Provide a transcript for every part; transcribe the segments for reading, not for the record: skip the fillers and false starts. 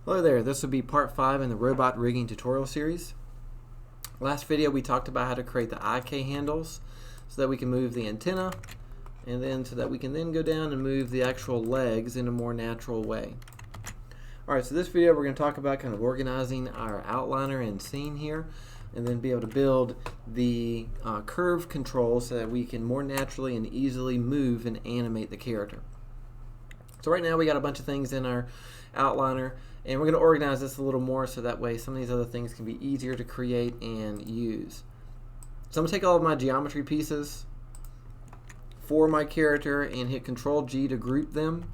Hello there, this will be part 5 in the robot rigging tutorial series. Last video we talked about how to create the IK handles so that we can move the antenna, and then so that we can then go down and move the actual legs in a more natural way. Alright, so this video we're going to talk about kind of organizing our outliner and scene here, and then be able to build the curve control so that we can more naturally and easily move and animate the character. So right now we got a bunch of things in our outliner, and we're going to organize this a little more so that way some of these other things can be easier to create and use. So I'm going to take all of my geometry pieces for my character and hit Control G to group them.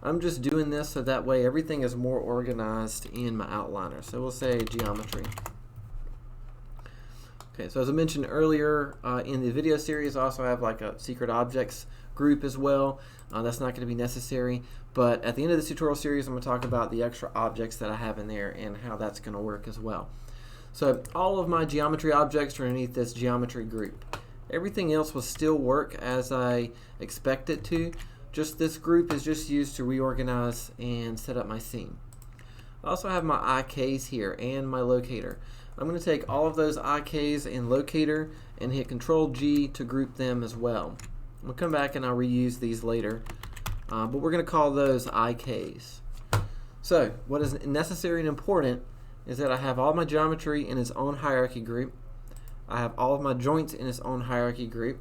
I'm just doing this so that way everything is more organized in my outliner. So we'll say geometry. Okay, so as I mentioned earlier in the video series, I also have like a secret objects group as well. That's not going to be necessary, but at the end of this tutorial series I'm going to talk about the extra objects that I have in there and how that's going to work as well. So all of my geometry objects are underneath this geometry group. Everything else will still work as I expect it to, just this group is just used to reorganize and set up my scene. I also have my IKs here and my locator. I'm going to take all of those IKs and locator and hit Control G to group them as well. We'll come back and I'll reuse these later, but we're going to call those IKs. So what is necessary and important is that I have all my geometry in its own hierarchy group, I have all of my joints in its own hierarchy group,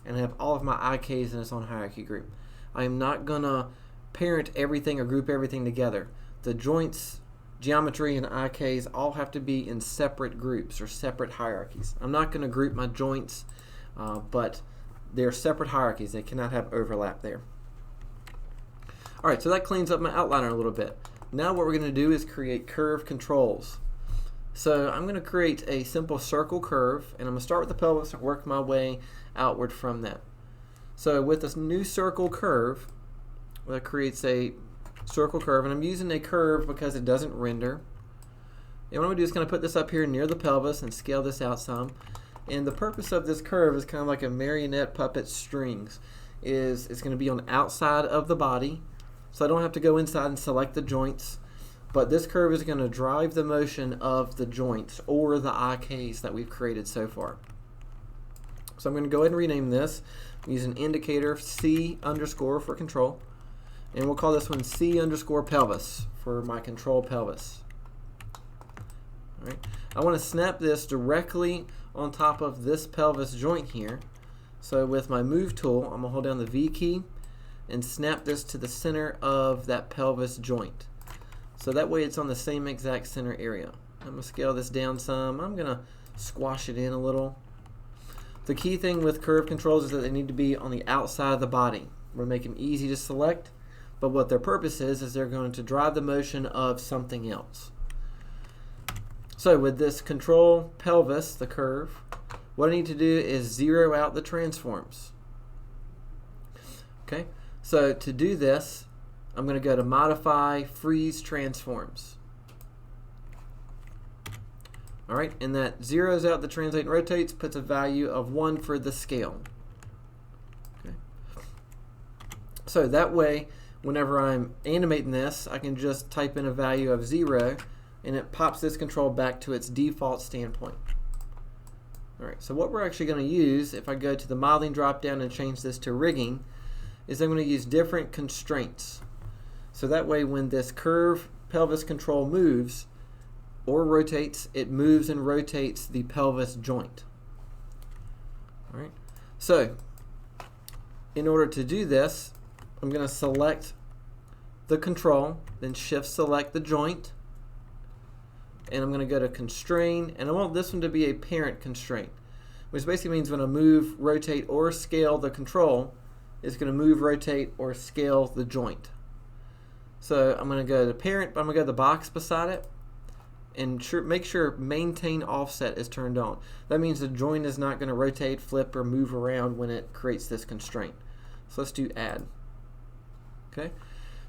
and I have all of my IKs in its own hierarchy group. I am not going to parent everything or group everything together. The joints, geometry, and IKs all have to be in separate groups or separate hierarchies. I'm not going to group my joints, but they're separate hierarchies. They cannot have overlap there. Alright, so that cleans up my outliner a little bit. Now what we're going to do is create curve controls. So I'm going to create a simple circle curve, and I'm going to start with the pelvis and work my way outward from that. So with this new circle curve, that creates a circle curve, and I'm using a curve because it doesn't render. And what I'm going to do is kind of put this up here near the pelvis and scale this out some. And the purpose of this curve is kind of like a marionette puppet strings. It's going to be on the outside of the body, so I don't have to go inside and select the joints. But this curve is going to drive the motion of the joints or the IKs that we've created so far. So I'm going to go ahead and rename this. Use an indicator C underscore for control, and we'll call this one C underscore pelvis for my control pelvis. All right. I want to snap this directly on top of this pelvis joint here. So with my move tool, I'm going to hold down the V key and snap this to the center of that pelvis joint. So that way it's on the same exact center area. I'm going to scale this down some. I'm going to squash it in a little. The key thing with curve controls is that they need to be on the outside of the body. We're going to make them easy to select, but what their purpose is they're going to drive the motion of something else. So with this control pelvis, the curve, what I need to do is zero out the transforms. Okay, so to do this, I'm going to go to Modify, Freeze Transforms. Alright, and that zeroes out the translate and rotates, puts a value of 1 for the scale. Okay. So that way, whenever I'm animating this, I can just type in a value of 0, and it pops this control back to its default standpoint. Alright, so what we're actually going to use, if I go to the modeling drop down and change this to rigging, is I'm going to use different constraints. So that way when this curve pelvis control moves or rotates, it moves and rotates the pelvis joint. Alright, so in order to do this, I'm going to select the control, then shift select the joint, and I'm going to go to constrain, and I want this one to be a parent constraint, which basically means when I move, rotate, or scale the control, it's going to move, rotate, or scale the joint. So I'm going to go to parent, but I'm going to go to the box beside it, and make sure maintain offset is turned on. That means the joint is not going to rotate, flip, or move around when it creates this constraint. So let's do add. Okay.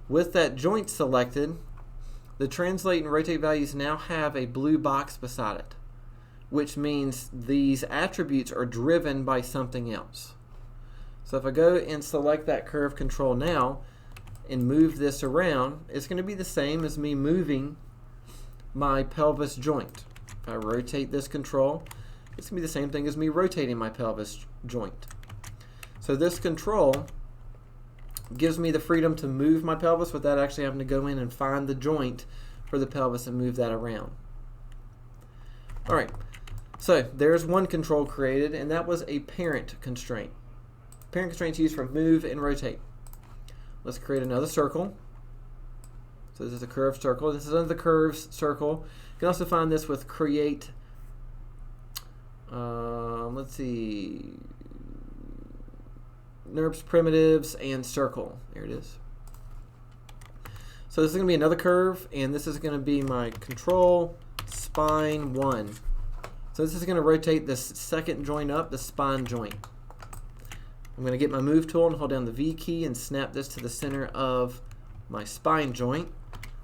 With that joint selected, the translate and rotate values now have a blue box beside it, which means these attributes are driven by something else. So if I go and select that curve control now, and move this around, it's going to be the same as me moving my pelvis joint. If I rotate this control, it's going to be the same thing as me rotating my pelvis joint. So this control gives me the freedom to move my pelvis without actually having to go in and find the joint for the pelvis and move that around. Alright, so there's one control created, and that was a parent constraint. Parent constraints used for move and rotate. Let's create another circle. So this is a curved circle. This is under the curves circle. You can also find this with create, let's see, NURBS primitives and circle. There it is. So this is going to be another curve, and this is going to be my control spine 1. So this is going to rotate this second joint up, the spine joint. I'm going to get my move tool and hold down the V key and snap this to the center of my spine joint.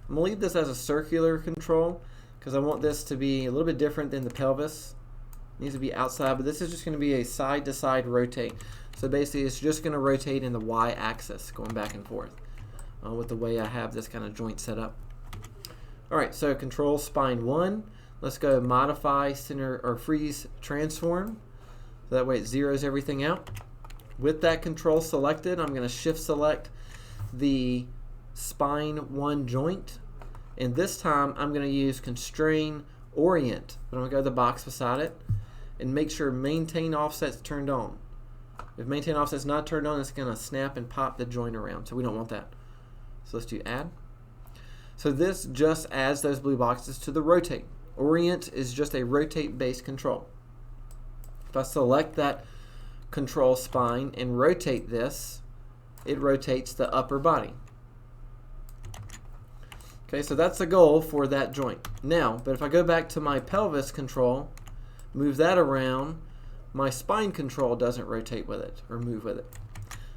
I'm going to leave this as a circular control because I want this to be a little bit different than the pelvis. It needs to be outside, but this is just going to be a side-to-side rotate. So basically it's just going to rotate in the y-axis, going back and forth with the way I have this kind of joint set up. Alright, so control spine 1. Let's go modify center or freeze transform. So that way it zeroes everything out. With that control selected, I'm going to shift select the spine 1 joint, and this time I'm going to use constrain orient, but I'm going to go to the box beside it and make sure maintain offset's turned on. If maintain offset's not turned on, it's going to snap and pop the joint around, so we don't want that. So let's do add. So this just adds those blue boxes to the rotate. Orient is just a rotate based control. If I select that control spine and rotate this, it rotates the upper body. Okay, so that's the goal for that joint. Now, but if I go back to my pelvis control, move that around, my spine control doesn't rotate with it or move with it.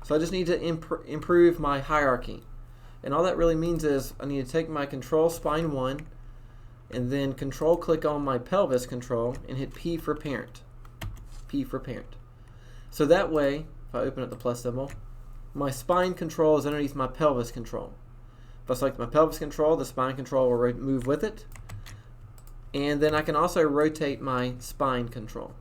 So I just need to improve my hierarchy. And all that really means is I need to take my control spine 1 and then control click on my pelvis control and hit P for parent. P for parent. So that way, if I open up the plus symbol, my spine control is underneath my pelvis control. If I select my pelvis control, the spine control will move with it. And then I can also rotate my spine control.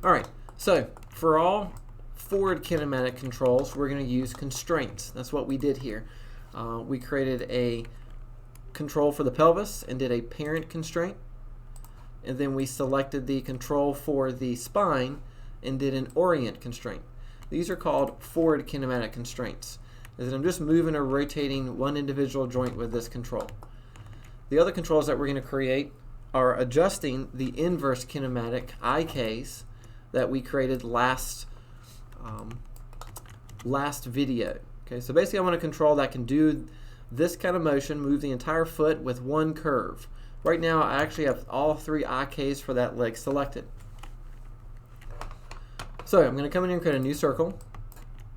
Alright, so for all forward kinematic controls, we're going to use constraints. That's what we did here. We created a control for the pelvis and did a parent constraint. And then we selected the control for the spine and did an orient constraint. These are called forward kinematic constraints. Is that I'm just moving or rotating one individual joint with this control. The other controls that we're going to create are adjusting the inverse kinematic IKs that we created last video. Okay, so basically I want a control that can do this kind of motion, move the entire foot with one curve. Right now I actually have all 3 IKs for that leg selected. So I'm going to come in here and create a new circle.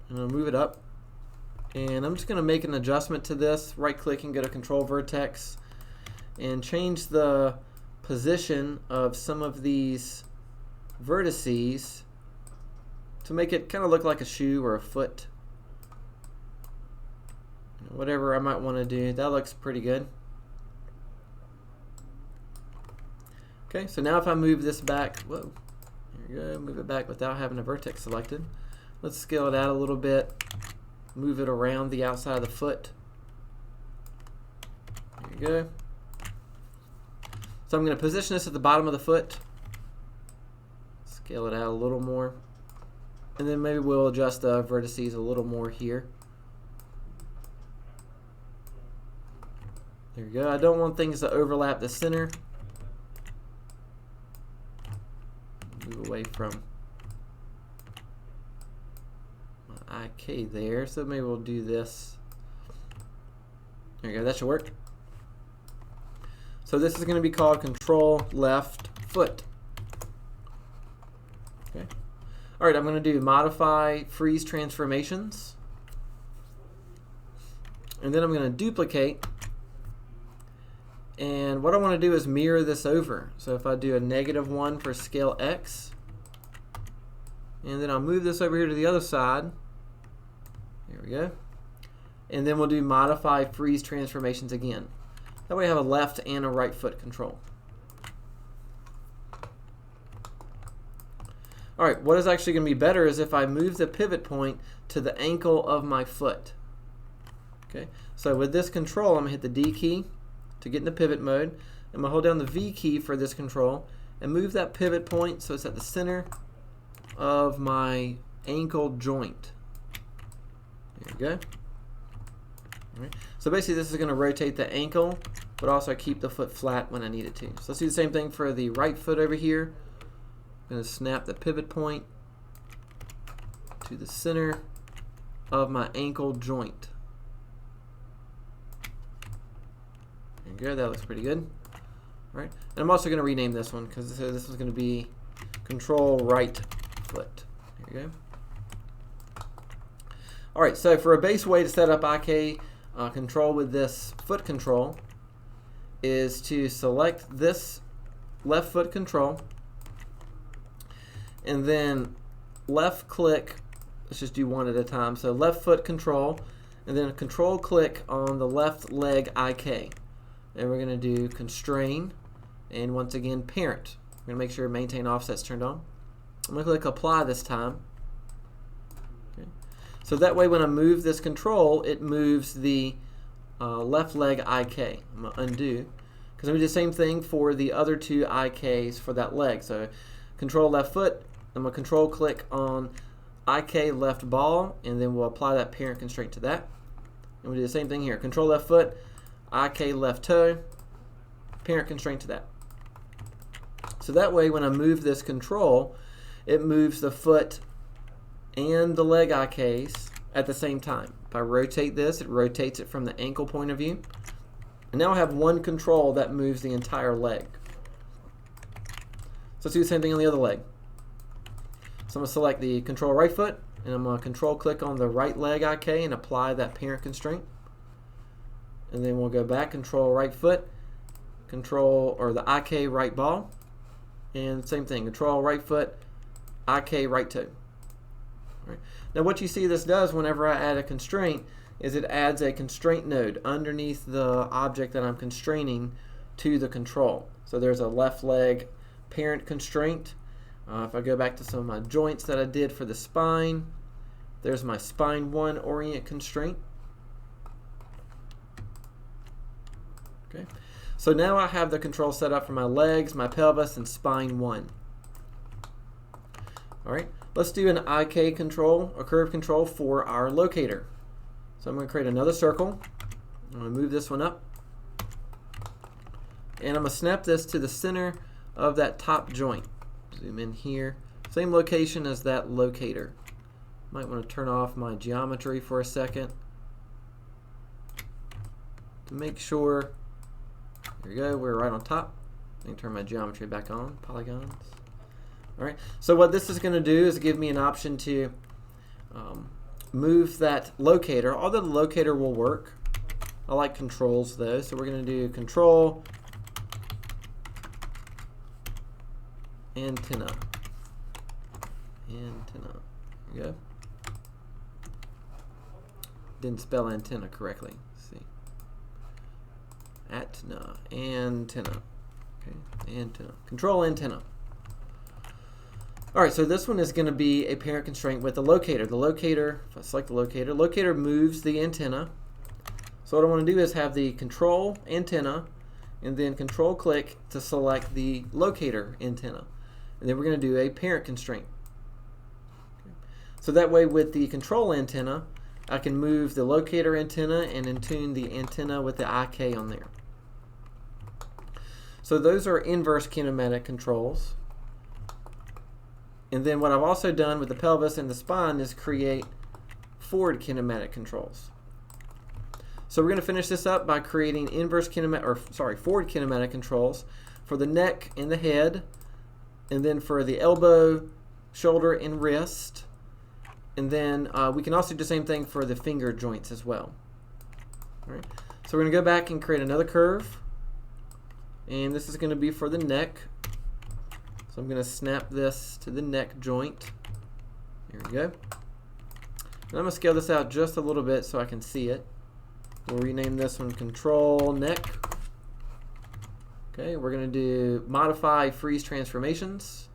I'm going to move it up. And I'm just going to make an adjustment to this. Right click and go to control vertex and change the position of some of these vertices to make it kind of look like a shoe or a foot. Whatever I might want to do. That looks pretty good. Okay, so now if I move this back, whoa, there you go, move it back without having a vertex selected. Let's scale it out a little bit, move it around the outside of the foot. There you go. So I'm going to position this at the bottom of the foot, scale it out a little more, and then maybe we'll adjust the vertices a little more here. There you go. I don't want things to overlap the center. Move away from my IK there, so maybe we'll do this. There you go, that should work. So this is going to be called control left foot. Okay. Alright, I'm going to do modify freeze transformations, and then I'm going to duplicate. And what I want to do is mirror this over. So if I do a -1 for scale X, and then I'll move this over here to the other side, we go. And then we'll do modify freeze transformations again. That way I have a left and a right foot control. Alright, what is actually going to be better is if I move the pivot point to the ankle of my foot. Okay, so with this control, I'm going to hit the D key to get into pivot mode. I'm going to hold down the V key for this control and move that pivot point so it's at the center of my ankle joint. There we go. All right. So basically this is going to rotate the ankle, but also keep the foot flat when I need it to. So let's do the same thing for the right foot over here. I'm going to snap the pivot point to the center of my ankle joint. There you go, that looks pretty good. All right, and I'm also going to rename this one because this is going to be control right foot. There you go. All right, so for a base way to set up IK control with this foot control is to select this left foot control and then left click. Let's just do one at a time. So left foot control and then control click on the left leg IK. And we're going to do constrain and once again parent. We're going to make sure maintain offset's turned on. I'm going to click apply this time. Okay. So that way when I move this control, it moves the left leg IK. I'm going to undo because I'm going to do the same thing for the other two IKs for that leg. So control left foot, I'm going to control click on IK left ball and then we'll apply that parent constraint to that. And we do the same thing here. Control left foot, IK left toe, parent constraint to that. So that way when I move this control, it moves the foot and the leg IKs at the same time. If I rotate this, it rotates it from the ankle point of view. And now I have one control that moves the entire leg. So let's do the same thing on the other leg. So I'm going to select the control right foot and I'm going to control click on the right leg IK and apply that parent constraint. And then we'll go back, control right foot, control or the IK right ball, and same thing, control right foot, IK right toe. All right. Now what you see this does whenever I add a constraint is it adds a constraint node underneath the object that I'm constraining to the control. So there's a left leg parent constraint. If I go back to some of my joints that I did for the spine, there's my spine 1 orient constraint. Okay. So now I have the control set up for my legs, my pelvis, and spine 1. All right, let's do an IK control, a curve control for our locator. So I'm going to create another circle. I'm going to move this one up. And I'm going to snap this to the center of that top joint. Zoom in here. Same location as that locator. Might want to turn off my geometry for a second to make sure. There we go, we're right on top. Let me turn my geometry back on, polygons. All right, so what this is going to do is give me an option to move that locator. Although the locator will work, I like controls though, so we're going to do control antenna. Antenna. There we go. Didn't spell antenna correctly. Let's see. Antenna. Okay, antenna. Control antenna. Alright, so this one is going to be a parent constraint with the locator. The locator, if I select the locator moves the antenna. So what I want to do is have the control antenna and then control click to select the locator antenna. And then we're going to do a parent constraint. Okay. So that way with the control antenna, I can move the locator antenna and then tune the antenna with the IK on there. So those are inverse kinematic controls. And then what I've also done with the pelvis and the spine is create forward kinematic controls. So we're going to finish this up by creating forward kinematic controls for the neck and the head, and then for the elbow, shoulder, and wrist. And then we can also do the same thing for the finger joints as well. All right. So we're going to go back and create another curve. And this is going to be for the neck. So I'm going to snap this to the neck joint. Here we go. And I'm going to scale this out just a little bit so I can see it. We'll rename this one Control Neck. Okay, we're going to do Modify Freeze Transformations.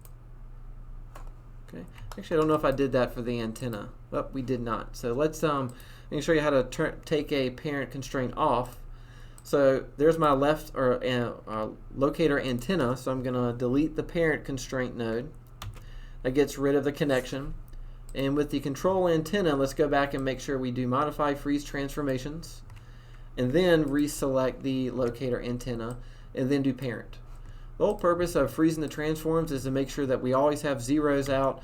Okay, actually I don't know if I did that for the antenna. Oh, we did not. So let's show you how to take a parent constraint off. So there's my left locator antenna. So I'm going to delete the parent constraint node. That gets rid of the connection. And with the control antenna, let's go back and make sure we do Modify Freeze Transformations, and then reselect the locator antenna, and then do parent. The whole purpose of freezing the transforms is to make sure that we always have zeros out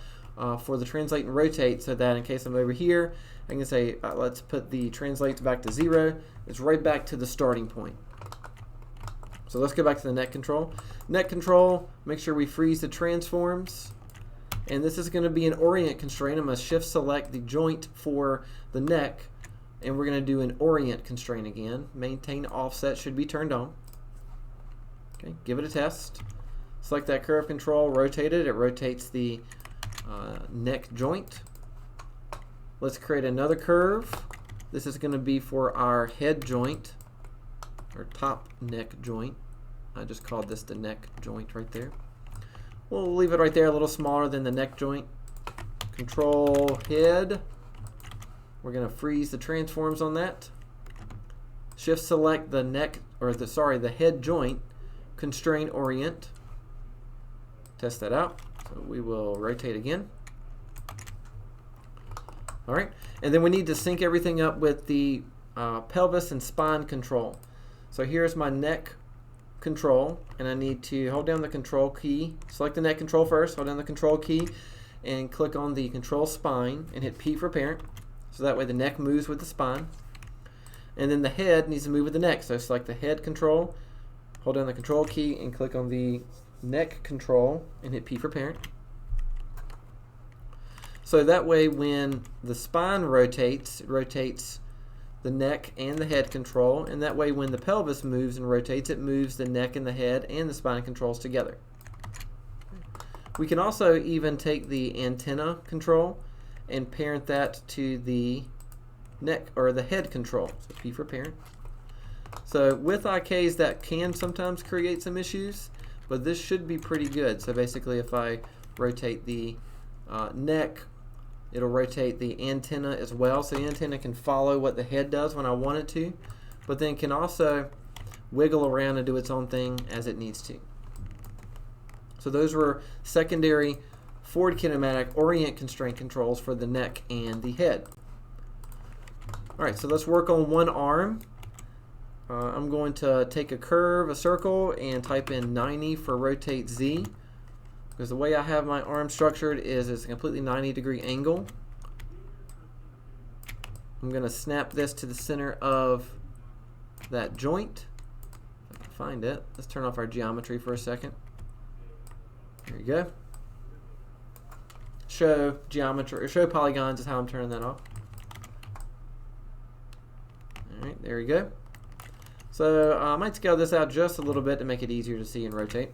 for the translate and rotate, so that in case I'm over here, I can say let's put the translates back to 0. It's right back to the starting point. So let's go back to the net control. Net control, make sure we freeze the transforms. And this is going to be an orient constraint. I'm going to shift select the joint for the neck, and we're going to do an orient constraint again. Maintain offset should be turned on. Okay, give it a test. Select that curve control, rotate it. It rotates the neck joint. Let's create another curve. This is going to be for our head joint, or top neck joint. I just called this the neck joint right there. We'll leave it right there, a little smaller than the neck joint. Control head. We're going to freeze the transforms on that. Shift select the neck, or the head joint. Constrain orient. Test that out. So we will rotate again. All right, and then we need to sync everything up with the pelvis and spine control. So here's my neck control, and I need to hold down the control key, select the neck control first, hold down the control key, and click on the control spine and hit P for parent, so that way the neck moves with the spine. And then the head needs to move with the neck, so select the head control, hold down the control key, and click on the neck control and hit P for parent. So that way when the spine rotates, it rotates the neck and the head control, and that way when the pelvis moves and rotates, it moves the neck and the head and the spine controls together. We can also even take the antenna control and parent that to the neck or the head control. So P for parent. So with IKs that can sometimes create some issues, but this should be pretty good. So basically if I rotate the neck, it'll rotate the antenna as well, so the antenna can follow what the head does when I want it to, but then can also wiggle around and do its own thing as it needs to. So those were secondary forward kinematic orient constraint controls for the neck and the head. Alright, so let's work on one arm. I'm going to take a curve, a circle, and type in 90 for rotate Z. Because the way I have my arm structured is it's a completely 90-degree angle. I'm going to snap this to the center of that joint. If I can find it. Let's turn off our geometry for a second. There you go. Show geometry, or show polygons is how I'm turning that off. Alright, there you go. So I might scale this out just a little bit to make it easier to see and rotate.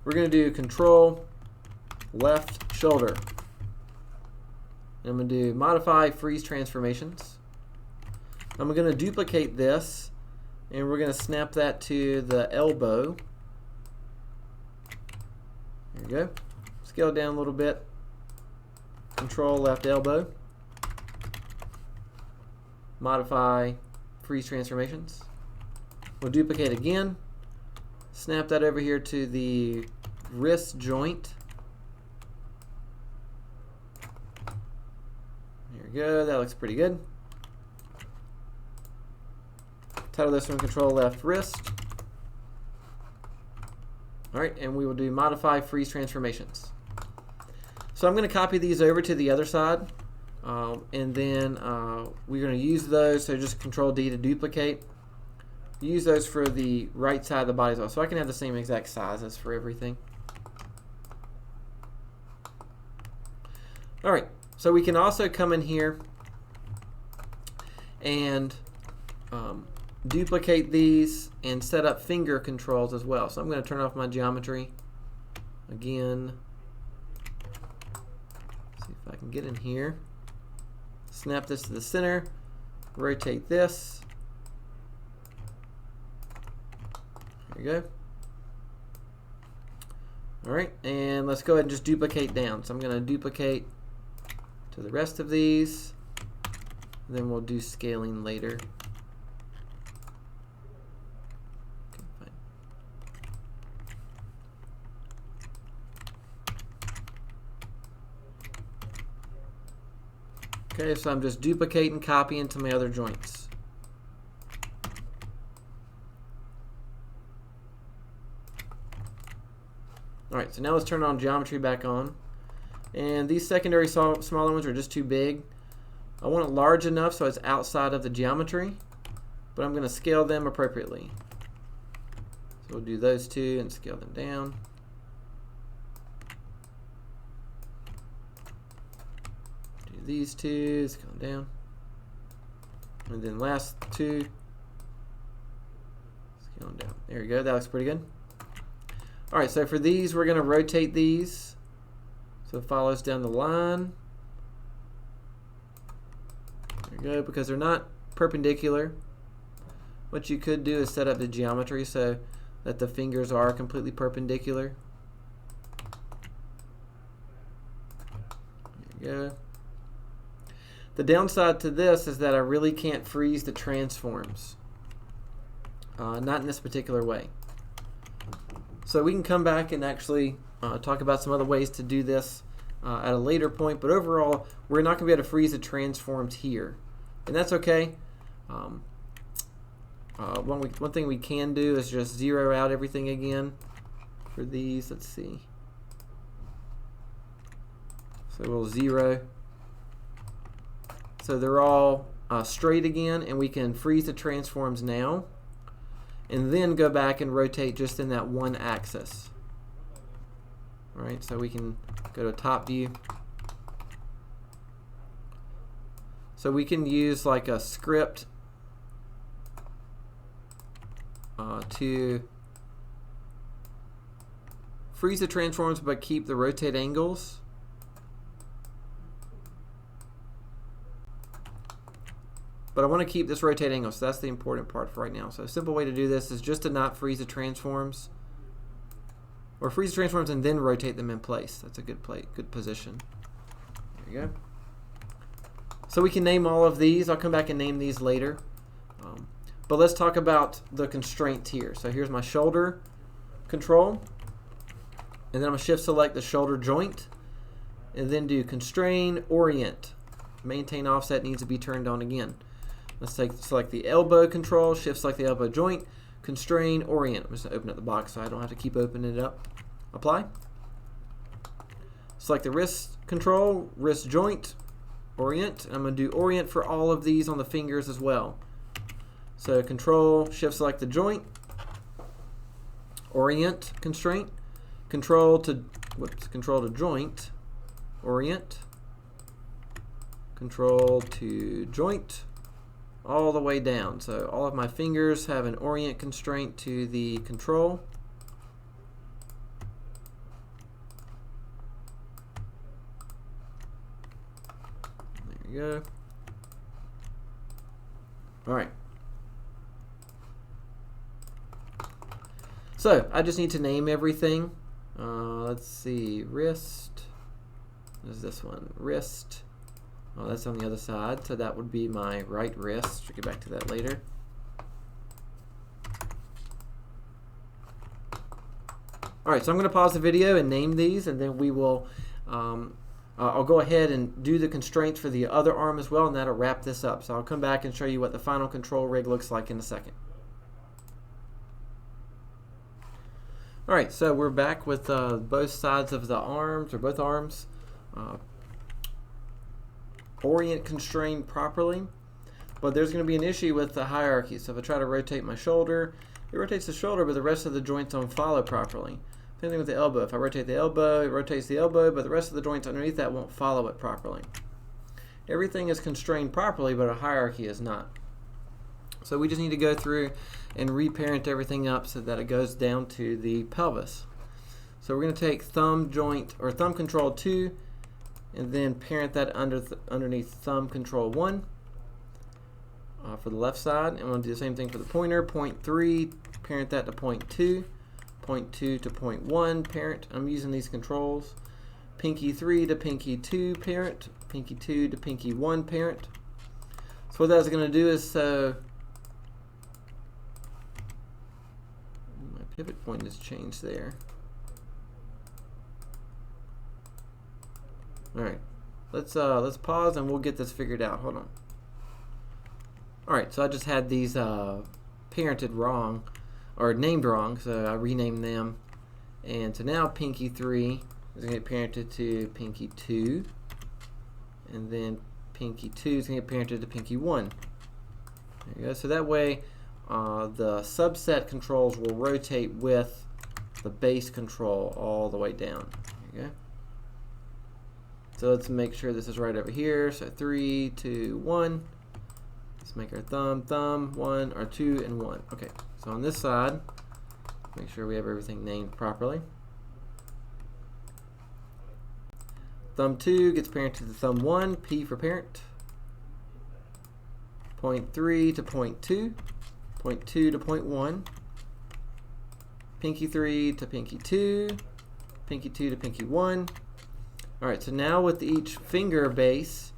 We're going to do Control Left Shoulder. And I'm going to do Modify Freeze Transformations. I'm going to duplicate this, and we're going to snap that to the elbow. There you go. Scale it down a little bit. Control Left Elbow. Modify Freeze Transformations. We'll duplicate again. Snap that over here to the wrist joint. There we go. That looks pretty good. Title this one Control Left Wrist. Alright, and we will do Modify Freeze Transformations. So I'm going to copy these over to the other side, and then we're going to use those, so just Control D to duplicate. Use those for the right side of the body as well, so I can have the same exact sizes for everything. Alright, so we can also come in here and duplicate these and set up finger controls as well. So I'm going to turn off my geometry again. See if if I can get in here, snap this to the center, rotate this. There you go. Alright, and let's go ahead and just duplicate down. So I'm going to duplicate to the rest of these, and then we'll do scaling later. Okay, so I'm just duplicating, copying to my other joints. Alright, so now let's turn on geometry back on. And these secondary smaller ones are just too big. I want it large enough so it's outside of the geometry, but I'm going to scale them appropriately. So we'll do those two and scale them down. Do these two, scale them down. And then last two, scale them down. There you go, that looks pretty good. Alright, so for these, we're going to rotate these so it follows down the line. There you go, because they're not perpendicular. What you could do is set up the geometry so that the fingers are completely perpendicular. There you go. The downside to this is that I really can't freeze the transforms. Not in this particular way. So we can come back and actually talk about some other ways to do this at a later point, but overall we're not going to be able to freeze the transforms here, and that's okay. One thing we can do is just zero out everything again for these. Let's see. So we'll zero. So they're all straight again, and we can freeze the transforms now and then go back and rotate just in that one axis. All right, so we can go to top view. So we can use like a script to freeze the transforms but keep the rotate angles. But I want to keep this rotate angle, so that's the important part for right now. So a simple way to do this is just to not freeze the transforms, or freeze the transforms and then rotate them in place. That's a good position. There you go. So we can name all of these. I'll come back and name these later. But let's talk about the constraints here. So here's my shoulder control, and then I'm going to shift select the shoulder joint, and then do constrain, orient. Maintain offset needs to be turned on again. Let's select the elbow control, shift select the elbow joint, constrain, orient. I'm just going to open up the box so I don't have to keep opening it up. Apply. Select the wrist control, wrist joint, orient. I'm going to do orient for all of these on the fingers as well. So control, shift select the joint, orient, constraint, control to joint, orient, control to joint, all the way down. So all of my fingers have an orient constraint to the control. There you go. All right. So I just need to name everything. Let's see, wrist. What is this one? Wrist. Oh, that's on the other side, so that would be my right wrist. We'll get back to that later. Alright, so I'm going to pause the video and name these, and then we will, I'll go ahead and do the constraints for the other arm as well, and that'll wrap this up. So I'll come back and show you what the final control rig looks like in a second. Alright, so we're back with both sides of the arms, or both arms. Orient constrained properly, but there's going to be an issue with the hierarchy. So if I try to rotate my shoulder, it rotates the shoulder, but the rest of the joints don't follow properly. Same thing with the elbow. If I rotate the elbow, it rotates the elbow, but the rest of the joints underneath that won't follow it properly. Everything is constrained properly, but a hierarchy is not. So we just need to go through and reparent everything up so that it goes down to the pelvis. So we're going to take thumb joint, or thumb control 2, and then parent that underneath thumb control 1 for the left side. And we'll do the same thing for the pointer. Point 3, parent that to point 2. Point 2 to point 1, parent. I'm using these controls. Pinky 3 to pinky 2, parent. Pinky 2 to pinky 1, parent. So what that's going to do is, my pivot point has changed there. Alright, let's pause and we'll get this figured out. Hold on. Alright, so I just had these parented wrong, or named wrong, so I renamed them. And so now pinky 3 is going to get parented to pinky 2, and then pinky 2 is going to get parented to pinky 1. There you go. So that way the subset controls will rotate with the base control all the way down. There you go. So let's make sure this is right over here. So 3, 2, 1. Let's make our thumb, 1, or 2, and 1. Okay, so on this side, make sure we have everything named properly. Thumb 2 gets parented to thumb 1, P for parent. Point 3 to point 2, point 2 to point 1, pinky 3 to pinky 2, pinky 2 to pinky 1. Alright, so now with each finger base,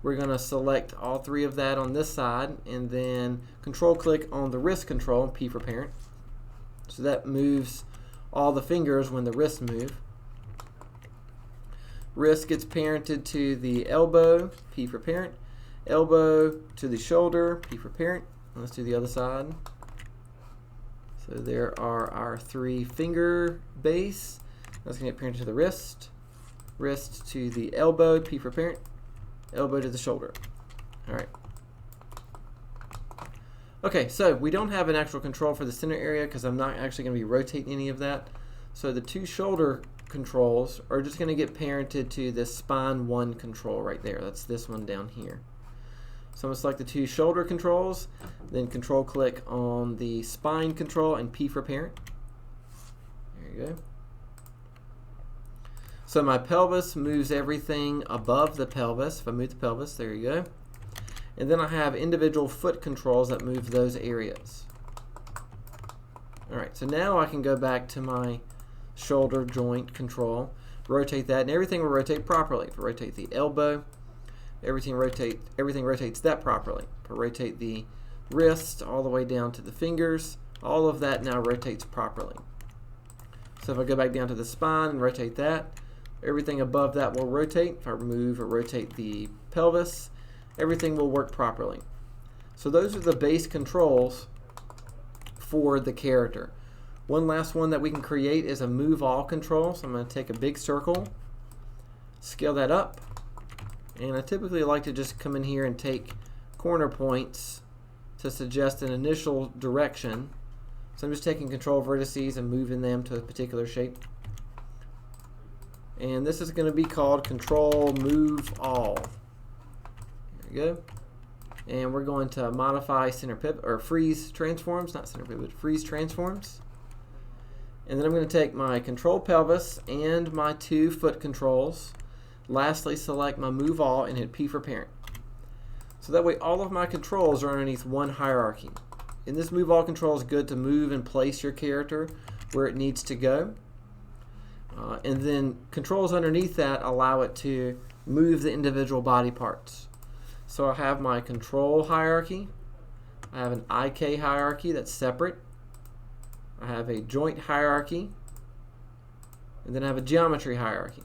we're going to select all 3 of that on this side, and then control click on the wrist control, P for parent. So that moves all the fingers when the wrists move. Wrist gets parented to the elbow, P for parent. Elbow to the shoulder, P for parent. Let's do the other side. So there are our 3 finger base. That's going to get parented to the wrist. Wrist to the elbow, P for parent. Elbow to the shoulder. Alright. Okay, so we don't have an actual control for the center area because I'm not actually going to be rotating any of that. So the 2 shoulder controls are just going to get parented to this spine 1 control right there. That's this one down here. So I'm going to select the 2 shoulder controls, then control click on the spine control and P for parent. There you go. So my pelvis moves everything above the pelvis. If I move the pelvis, there you go. And then I have individual foot controls that move those areas. Alright, so now I can go back to my shoulder joint control, rotate that, and everything will rotate properly. If I rotate the elbow, everything rotates that properly. If I rotate the wrist all the way down to the fingers, all of that now rotates properly. So if I go back down to the spine and rotate that, everything above that will rotate. If I move or rotate the pelvis, everything will work properly. So those are the base controls for the character. One last one that we can create is a move all control. So I'm going to take a big circle, scale that up, and I typically like to just come in here and take corner points to suggest an initial direction. So I'm just taking control vertices and moving them to a particular shape. And this is going to be called control move all. There you go. And we're going to modify center pivot or freeze transforms, not center pivot, freeze transforms. And then I'm going to take my control pelvis and my 2 foot controls. Lastly, select my move all and hit P for parent. So that way all of my controls are underneath one hierarchy. And this move all control is good to move and place your character where it needs to go. And then controls underneath that allow it to move the individual body parts. So I have my control hierarchy. I have an IK hierarchy that's separate. I have a joint hierarchy. And then I have a geometry hierarchy.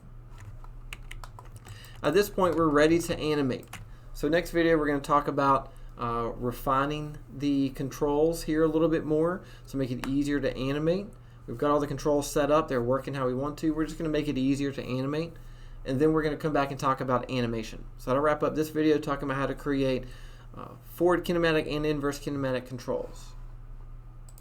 At this point, we're ready to animate. So next video, we're going to talk about refining the controls here a little bit more to make it easier to animate. We've got all the controls set up. They're working how we want to. We're just going to make it easier to animate. And then we're going to come back and talk about animation. So that'll wrap up this video talking about how to create forward kinematic and inverse kinematic controls.